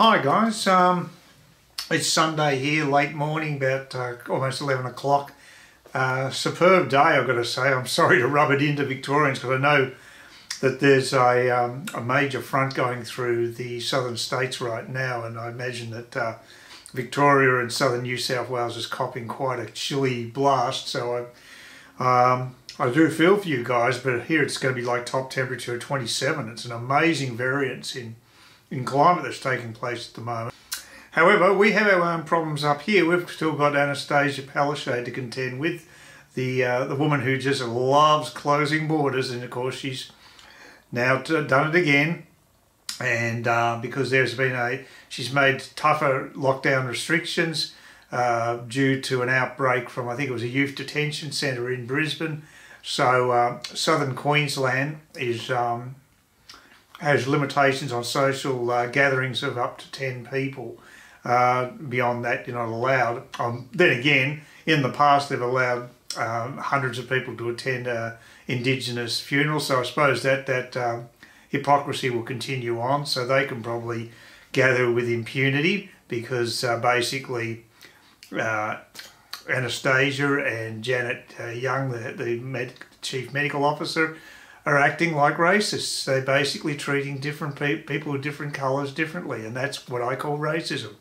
Hi guys, it's Sunday here, late morning, about almost 11 o'clock. Superb day, I've got to say. I'm sorry to rub it into Victorians because I know that there's a major front going through the southern states right now, and I imagine that Victoria and southern New South Wales is copping quite a chilly blast. So I do feel for you guys, but here it's going to be like top temperature of 27. It's an amazing variance in climate that's taking place at the moment. However, we have our own problems up here. We've still got Anastasia Palaszczuk to contend with, the woman who just loves closing borders, and of course she's now done it again. And because she's made tougher lockdown restrictions due to an outbreak from, I think it was a youth detention centre in Brisbane. So southern Queensland has limitations on social gatherings of up to 10 people. Beyond that, you're not allowed. Then again, in the past they've allowed hundreds of people to attend Indigenous funerals, so I suppose that hypocrisy will continue on, so they can probably gather with impunity because basically Anastasia and Janet Young, the Chief Medical Officer, are acting like racists. They're basically treating different people with different colours differently, and that's what I call racism.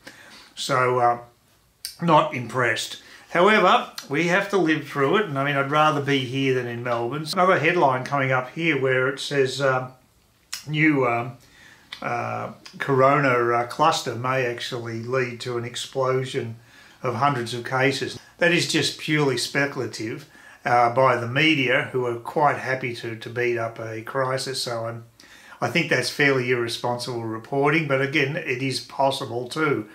So, not impressed. However, we have to live through it, and I mean, I'd rather be here than in Melbourne. Another headline coming up here where it says new corona cluster may actually lead to an explosion of hundreds of cases. That is just purely speculative by the media, who are quite happy to beat up a crisis. So I think that's fairly irresponsible reporting, but again, it is possible too.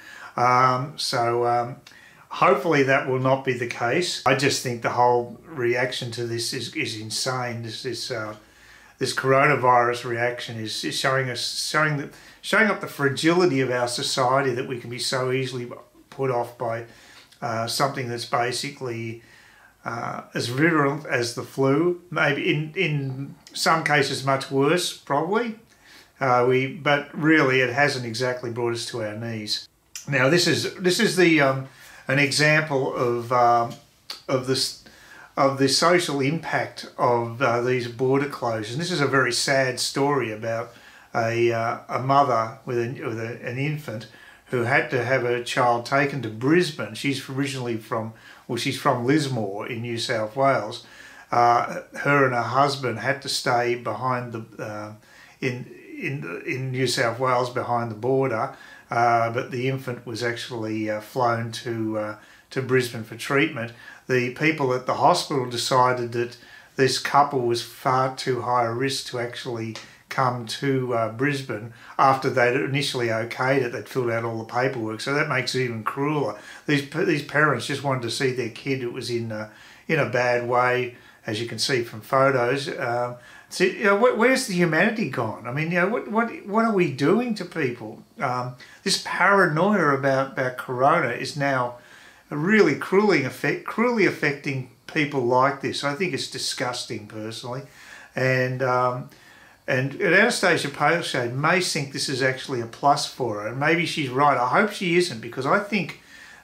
Hopefully that will not be the case. I just think the whole reaction to this is insane. This coronavirus reaction is showing up the fragility of our society, that we can be so easily put off by something that's basically as virulent as the flu, maybe in some cases much worse, probably. But really, it hasn't exactly brought us to our knees. Now, this is an example of the social impact of these border closures. This is a very sad story about a mother with an infant who had to have her child taken to Brisbane. She's originally from Lismore in New South Wales. Her and her husband had to stay behind in New South Wales behind the border, but the infant was actually flown to Brisbane for treatment. The people at the hospital decided that this couple was far too high a risk to actually come to Brisbane after they'd initially okayed it. They'd filled out all the paperwork, so that makes it even crueler. These parents just wanted to see their kid who was in a bad way, as you can see from photos. So, where's the humanity gone? I mean, what are we doing to people? This paranoia about corona is now really cruelly affecting people like this. I think it's disgusting, personally, and Anastasia Palaszczuk may think this is actually a plus for her, and maybe she's right. I hope she isn't, because I think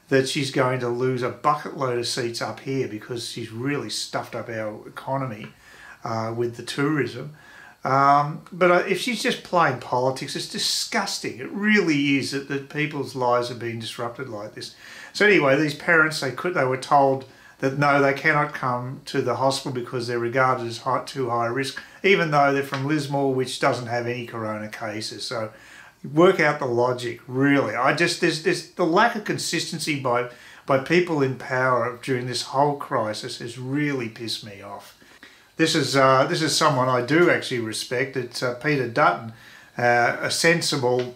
that she's going to lose a bucket load of seats up here because she's really stuffed up our economy with the tourism. But if she's just playing politics, it's disgusting. It really is that people's lives are being disrupted like this. So anyway, these parents, they were told that no, they cannot come to the hospital because they're regarded as too high risk, even though they're from Lismore, which doesn't have any corona cases. So work out the logic, really. There's the lack of consistency by people in power during this whole crisis has really pissed me off. This is someone I do actually respect. It's Peter Dutton, a sensible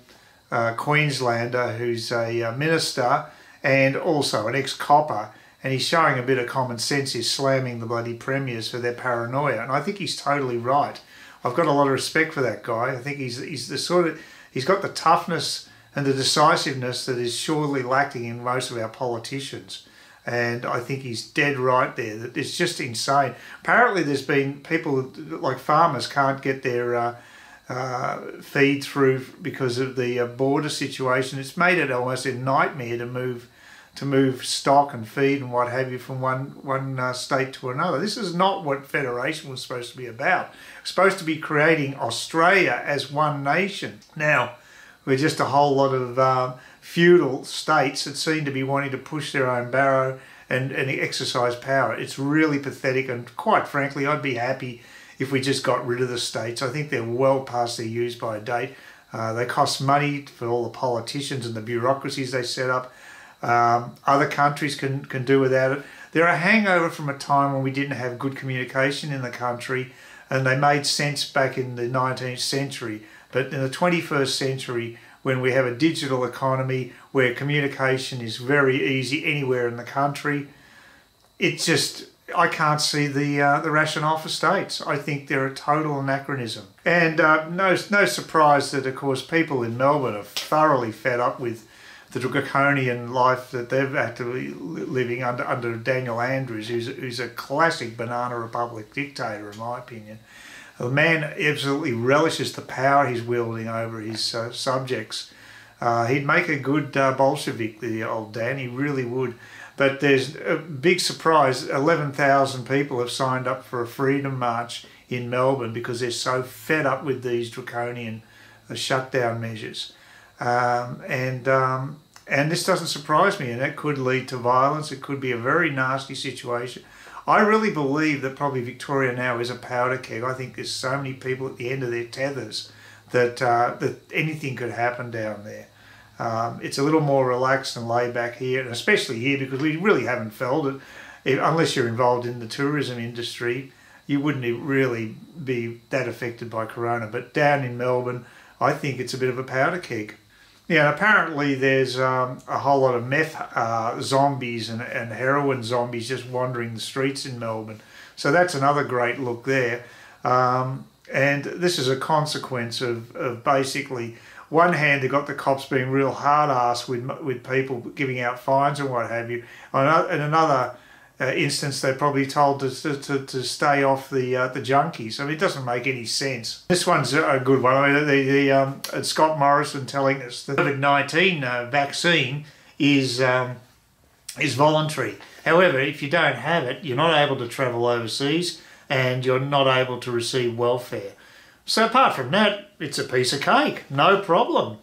Queenslander who's a minister and also an ex-copper. And he's showing a bit of common sense. He's slamming the bloody premiers for their paranoia, and I think he's totally right. I've got a lot of respect for that guy. I think he's got the toughness and the decisiveness that is surely lacking in most of our politicians. And I think he's dead right there. That it's just insane. Apparently, there's been people like farmers can't get their feed through because of the border situation. It's made it almost a nightmare to move stock and feed and what have you from one state to another. This is not what federation was supposed to be about. It's supposed to be creating Australia as one nation. Now, we're just a whole lot of feudal states that seem to be wanting to push their own barrow and exercise power. It's really pathetic, and quite frankly, I'd be happy if we just got rid of the states. I think they're well past their use-by date. They cost money for all the politicians and the bureaucracies they set up. Other countries can do without it. They're a hangover from a time when we didn't have good communication in the country, and they made sense back in the 19th century. But in the 21st century, when we have a digital economy where communication is very easy anywhere in the country, I can't see the rationale for states. I think they're a total anachronism. And no surprise that, of course, people in Melbourne are thoroughly fed up with the draconian life that they've had to be living under Daniel Andrews, who's a classic banana republic dictator, in my opinion. The man absolutely relishes the power he's wielding over his subjects. He'd make a good Bolshevik, the old Dan, he really would. But there's a big surprise, 11,000 people have signed up for a freedom march in Melbourne because they're so fed up with these draconian shutdown measures. And this doesn't surprise me, and that could lead to violence. It could be a very nasty situation. I really believe that probably Victoria now is a powder keg. I think there's so many people at the end of their tethers that anything could happen down there. It's a little more relaxed and laid back here, and especially here because we really haven't felt it. Unless you're involved in the tourism industry, you wouldn't really be that affected by corona. But down in Melbourne, I think it's a bit of a powder keg. Yeah, apparently there's a whole lot of meth zombies and heroin zombies just wandering the streets in Melbourne. So that's another great look there. And this is a consequence of basically, one hand they've got the cops being real hard-ass with people giving out fines and what have you. In another instance, they're probably told to stay off the junkies. I mean, it doesn't make any sense. This one's a good one. I mean, Scott Morrison telling us the COVID-19 vaccine is voluntary. However, if you don't have it, you're not able to travel overseas and you're not able to receive welfare. So apart from that, it's a piece of cake, no problem.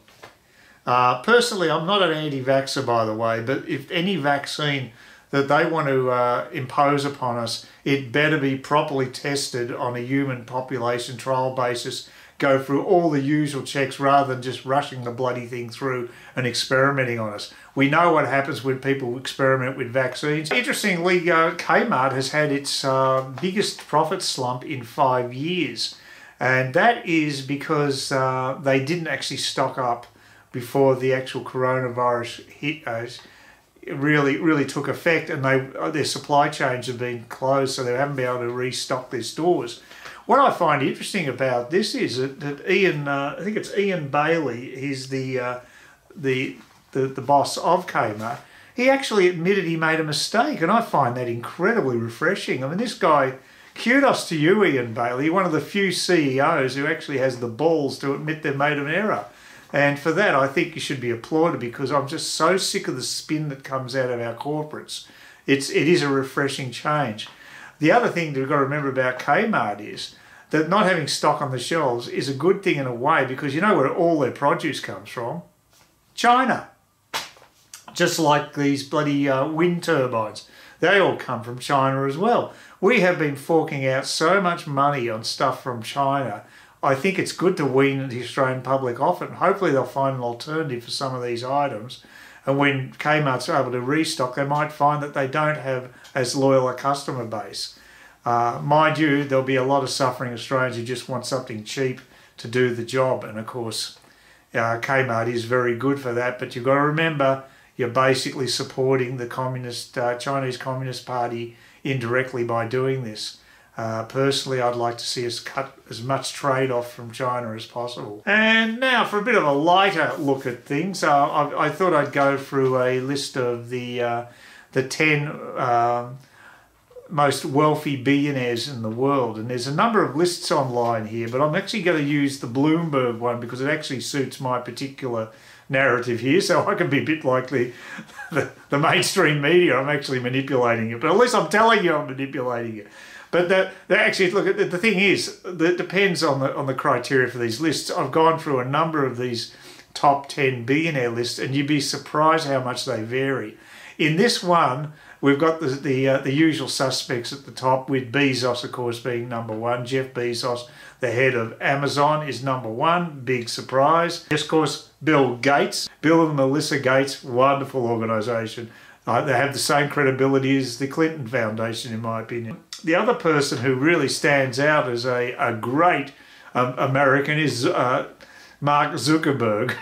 Personally, I'm not an anti-vaxxer, by the way, but if any vaccine that they want to impose upon us, it better be properly tested on a human population trial basis, go through all the usual checks rather than just rushing the bloody thing through and experimenting on us. We know what happens when people experiment with vaccines. Interestingly, Kmart has had its biggest profit slump in 5 years. And that is because they didn't actually stock up before the actual coronavirus hit really took effect, and their supply chains have been closed, so they haven't been able to restock their stores. What I find interesting about this is that Ian, I think it's Ian Bailey, he's the boss of Kmart. He actually admitted he made a mistake, and I find that incredibly refreshing. I mean, this guy, kudos to you, Ian Bailey, one of the few CEOs who actually has the balls to admit they've made an error. And for that, I think you should be applauded, because I'm just so sick of the spin that comes out of our corporates. It is a refreshing change. The other thing that we've got to remember about Kmart is that not having stock on the shelves is a good thing in a way, because you know where all their produce comes from? China. Just like these bloody wind turbines. They all come from China as well. We have been forking out so much money on stuff from China. I think it's good to wean the Australian public off it, and hopefully they'll find an alternative for some of these items. And when Kmart's able to restock, they might find that they don't have as loyal a customer base. Mind you, there'll be a lot of suffering Australians who just want something cheap to do the job. And of course, Kmart is very good for that. But you've got to remember, you're basically supporting the Chinese Communist Party indirectly by doing this. Personally, I'd like to see us cut as much trade off from China as possible. And now for a bit of a lighter look at things, I thought I'd go through a list of the 10 most wealthy billionaires in the world. And there's a number of lists online here, but I'm actually going to use the Bloomberg one because it actually suits my particular narrative here, so I can be a bit like the mainstream media. I'm actually manipulating it, but at least I'm telling you I'm manipulating it. But actually, look, the thing is, that depends on the criteria for these lists. I've gone through a number of these top 10 billionaire lists, and you'd be surprised how much they vary. In this one, we've got the usual suspects at the top, with Bezos, of course, being number one. Jeff Bezos, the head of Amazon, is number one. Big surprise. Yes, of course, Bill Gates. Bill and Melinda Gates, wonderful organisation. They have the same credibility as the Clinton Foundation, in my opinion. The other person who really stands out as a great American is Mark Zuckerberg.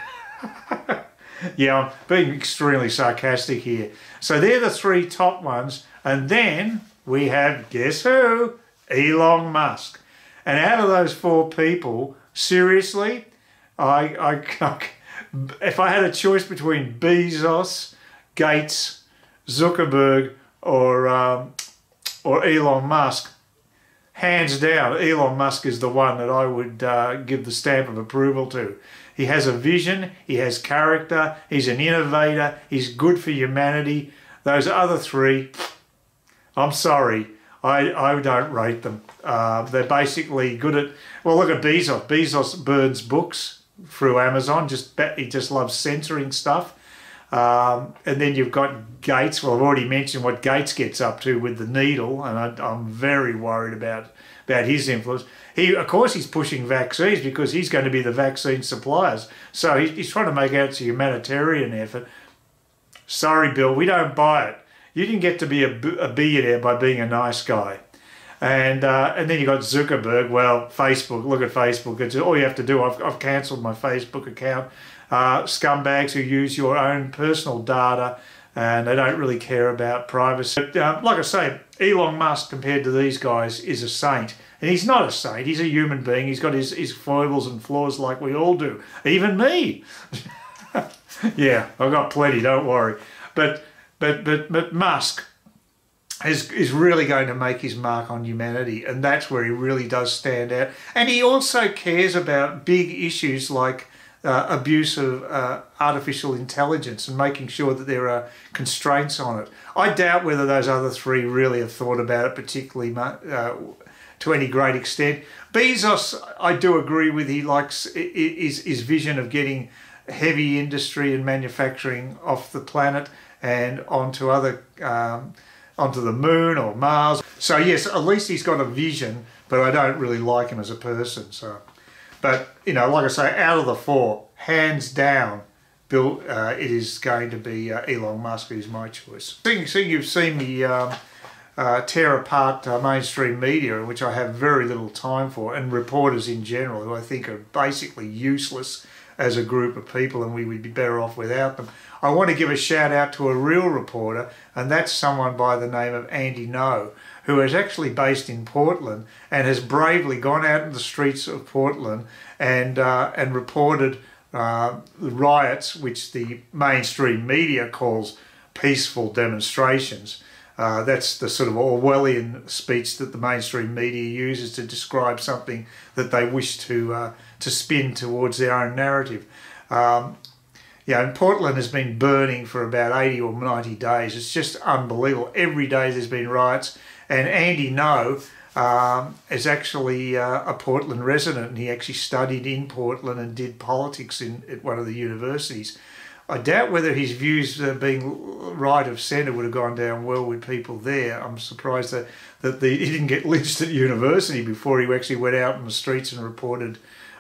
Yeah, I'm being extremely sarcastic here. So they're the three top ones. And then we have, guess who? Elon Musk. And out of those four people, seriously, if I had a choice between Bezos, Gates, Zuckerberg, or Elon Musk, hands down, Elon Musk is the one that I would give the stamp of approval to. He has a vision, he has character, he's an innovator, he's good for humanity. Those other three, I'm sorry, I don't rate them. They're basically good at, well, look at Bezos. Bezos burns books through Amazon, he just loves censoring stuff. And then you've got Gates. Well, I've already mentioned what Gates gets up to with the needle, and I'm very worried about his influence. Of course, he's pushing vaccines because he's going to be the vaccine suppliers. So he's trying to make out it's a humanitarian effort. Sorry, Bill, we don't buy it. You didn't get to be a billionaire by being a nice guy. And then you got Zuckerberg. Well, Facebook. Look at Facebook. It's all you have to do. I've cancelled my Facebook account. Scumbags who use your own personal data, and they don't really care about privacy. But, like I say, Elon Musk, compared to these guys, is a saint. And he's not a saint. He's a human being. He's got his foibles and flaws like we all do. Even me. Yeah, I've got plenty. Don't worry. But Musk is really going to make his mark on humanity, and that's where he really does stand out. And he also cares about big issues like abuse of artificial intelligence and making sure that there are constraints on it. I doubt whether those other three really have thought about it particularly to any great extent. Bezos, I do agree with. He likes his vision of getting heavy industry and manufacturing off the planet and onto the moon or Mars. So yes, at least he's got a vision, but I don't really like him as a person. So. But, you know, like I say, out of the four, hands down, Bill, it is going to be Elon Musk who's my choice. Seeing you've seen me tear apart mainstream media, which I have very little time for, and reporters in general, who I think are basically useless as a group of people, and we would be better off without them. I want to give a shout out to a real reporter, and that's someone by the name of Andy Ngo, who is actually based in Portland and has bravely gone out in the streets of Portland and reported the riots, which the mainstream media calls peaceful demonstrations. That's the sort of Orwellian speech that the mainstream media uses to describe something that they wish to spin towards their own narrative. Yeah, and Portland has been burning for about 80 or 90 days. It's just unbelievable. Every day there's been riots. And Andy Ngo is actually a Portland resident, and he actually studied in Portland and did politics at one of the universities. I doubt whether his views being right of centre would have gone down well with people there. I'm surprised that he didn't get lynched at university before he actually went out in the streets and reported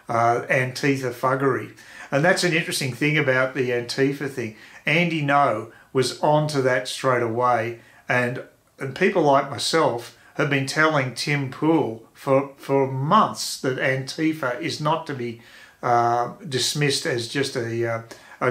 Antifa thuggery. And that's an interesting thing about the Antifa thing. Andy Ngo was onto that straight away, and people like myself have been telling Tim Pool for months that Antifa is not to be dismissed as just a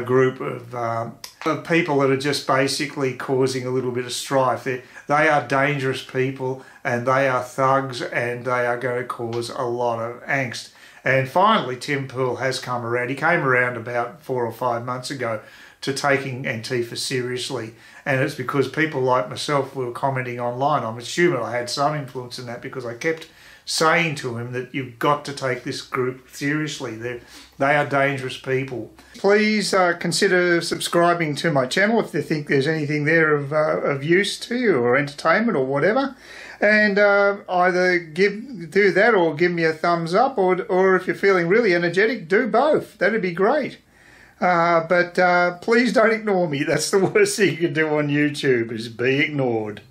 group of people that are just basically causing a little bit of strife. They are dangerous people, and they are thugs, and they are going to cause a lot of angst. And finally, Tim Pool has come around. He came around about 4 or 5 months ago to taking Antifa seriously. And it's because people like myself were commenting online. I'm assuming I had some influence in that because I kept saying to him that you've got to take this group seriously. They are dangerous people. Please consider subscribing to my channel if you think there's anything there of use to you or entertainment or whatever. And either do that or give me a thumbs up, or if you're feeling really energetic, do both. That'd be great. But please don't ignore me. That's the worst thing you can do on YouTube, is be ignored.